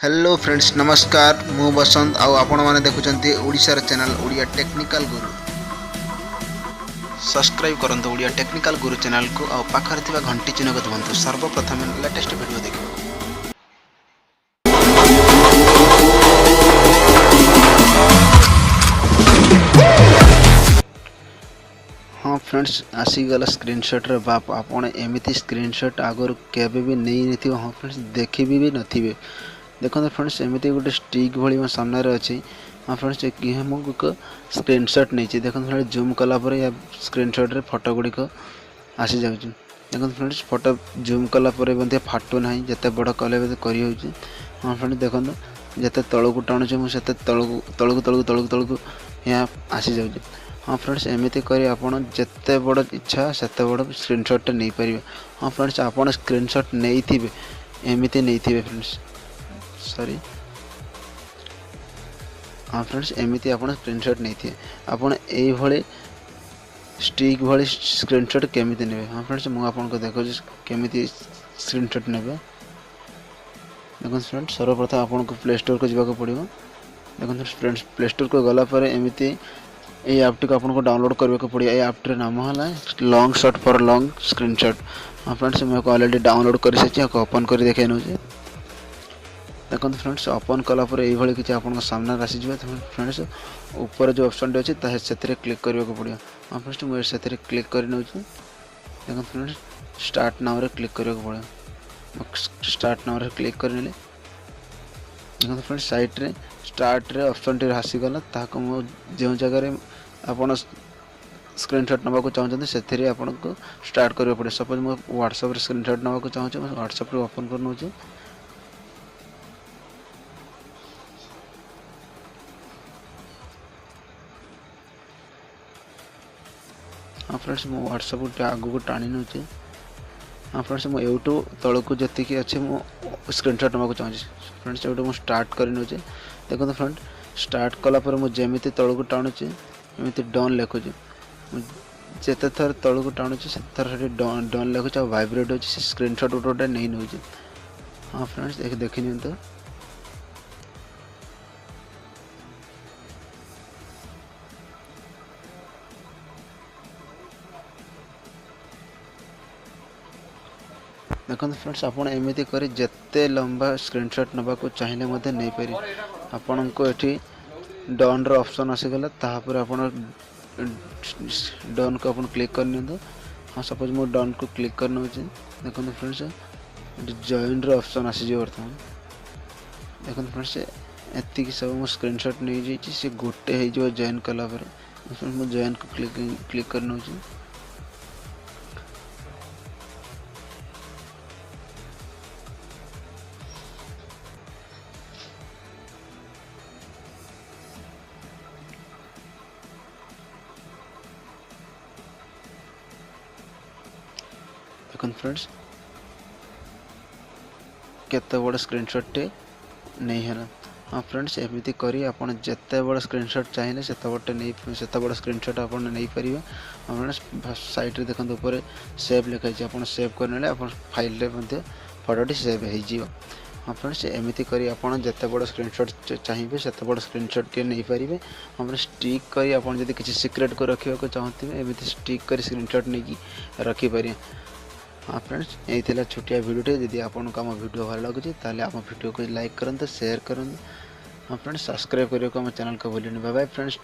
Hello friends नमस्कार मु बसंत आउ आपण माने देखुचंती ओडिसा चैनल ओडिया टेक्निकल गुरु सब्सक्राइब करंतु ओडिया टेक्निकल गुरु चैनल को आउ पाखर थिबा घंटी चिन्ह को दबंतु सर्वप्रथम लेटेस्ट वीडियो देखिबो। हाँ फ्रेंड्स आसीगला स्क्रीनशॉट रे बाप आपण एमिति स्क्रीनशॉट आगर केबे भी नहीं निथिबो। हाँ फ्रेंड्स देखि भी नथिबे। देखो फ्रेंड्स एमती गोटे स्टिक भली मो सामने अच्छी। हाँ फ्रेंड्स ये मुझे स्क्रीनशॉट नहीं देखो फ्रेंड्स जूम कलापर या स्क्रीनशॉट रे फोटो गुड़िक आसी जाऊँ। देखो फ्रेंड्स फोटो जूम कलापर फाटू ना जिते बड़ कले कर। हाँ फ्रेंड्स देखो जिते तलू टाणुचे मुझे तलू तलू तलू तलू तलू यहाँ आसी जाऊँ। हाँ फ्रेंड्स एमती कर आपड़ जिते बड़ इच्छा से बड़ स्क्रीनशॉट नहीं पारे। हाँ फ्रेंड्स आपड़ स्क्रीनशॉट नहीं थे एमती नहीं थे फ्रेंड्स सॉरी। हाँ फ्रेंड्स एमती आप स्क्रीनशॉट नहीं थे आपड़ ये स्टिक भली स्क्रीनशॉट केमिति नेबे। हाँ फ्रेंड्स मुझे आपको देखो केमिति स्क्रीनशॉट नेबे। देखो फ्रेंड्स सर्वप्रथम आपको प्ले स्टोर को जावाक पड़ो। देखो फ्रेंड्स प्ले स्टोर को गलापर एमती ये ऐप टी आपको डाउनलोड करने को पड़ो। ये ऐप नाम है long shot for long screenshot. हाँ फ्रेंड्स मुझे ऑलरेडी डाउनलोड कर सारी ओपन कर देखे नौ। देखो फ्रेंड्स ओपन कलापर ये किसी आप सामने आसी जाए। फ्रेंड्स ऊपर जो ऑप्शन अच्छे से क्लिक करने को पड़ो। हाँ फ्रेंड्स मुझे क्लिक कर नौ। देखो फ्रेंड्स स्टार्ट नाउ रे क्लिक करने को पड़ो। स्टार्ट नाउ रे क्लिक कर नेले। देखो फ्रेंड्स साइट रे स्टार्ट रे ऑप्शन टी आसीगला ताको मो जो जगह आप स्क्रीनशॉट नवा चाहते से आपको स्टार्ट करने पड़े। सपोज मो व्हाट्सएप रे स्क्रीनशॉट नवा चाहूँ व्हाट्सएप रे ओपन कर नौ। हाँ फ्रेंड्स मो व्हाट्सएप आगू को टाणी नौ। हाँ फ्रेंड्स मो यूट्यूब तल को जी अच्छे मो स्क्रीनशॉट नवा चाहूँ। फ्रेंड्स यूट्यूब मुझे स्टार्ट कर नौ। देखो फ्रेंड स्टार्ट कलापर मुझे जमीती तल को टाणुचे एमती डन लिखुचे जिते थर तल को टाणुचे से थर डन लिखुचे और वाइब्रेट हो स्क्रीनशॉट गोटे नहीं नौ। हाँ फ्रेंड्स देखी नि तो देखो फ्रेंड्स आप एमती कर जिते लंबा स्क्रीनशॉट नवा को चाहिए नहीं पारे। आपण को ये डन रो ऑप्शन आसीगला तापर आप डन को अपन क्लिक कर नि। हाँ सपोज मो डन को क्लिक कर नौ। देखो फ्रेंड्स जॉइन रो ऑप्शन आसी बर्तमान। देखो फ्रेंड्स एति सब मो स्क्रीनशॉट नहीं जाइए सी गोटे हो जॉइन कलापर मो जॉइन को क्लिक कर नौ। देखो फ्रेंड्स केते बड़ स्क्रीनशॉट टे नहीं है। हाँ फ्रेंड्स एमती करी आप जिते बड़ स्क्रीनशॉट चाहिए से बड़ स्क्रीनशॉट आप नहीं पारे। हाँ फ्रेंड्स साइट रे देखते ऊपर सेव लिखाई आप सेव करने आप फाइल रे फोटोटी सेव हो। हाँ फ्रेंड्स एमती करी आप जिते बड़ स्क्रीनशॉट चाहिए से बड़ स्क्रीनशॉट टे नहीं पारे। हाँ फ्रेंड्स स्टिक करी आप किसी सिक्रेट को रखा चाहते एमती स्टिक कर स्क्रीनशॉट नहीं रखिपारे। हाँ फ्रेंड्स यही छोटिया वीडियो जदि आपको आम वीडियो भल लगुच ताले आम वीडियो को लाइक करते शेयर करते। हाँ फ्रेंड्स सब्सक्राइब करने को आम चैनल को भूलिए। Bye bye friends.